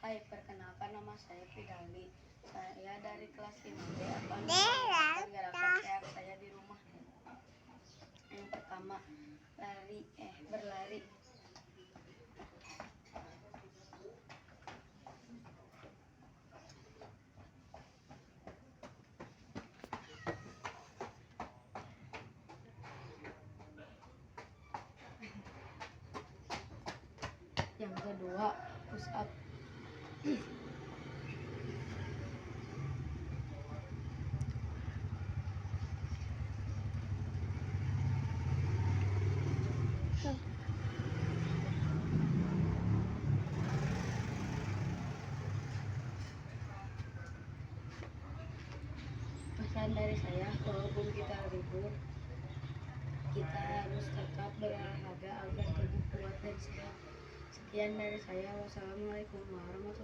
Hai, perkenalkan nama saya Fidali. Saya dari kelas 5B akan melakukan gerakan sehat saya di rumah. Yang pertama, berlari. Yang kedua, push up. Pesan dari saya, walaupun kita libur, kita harus tetap berolahraga agar tubuh kuat dan sehat. Sekian dari saya. Wassalamualaikum warahmatullahi wabarakatuh.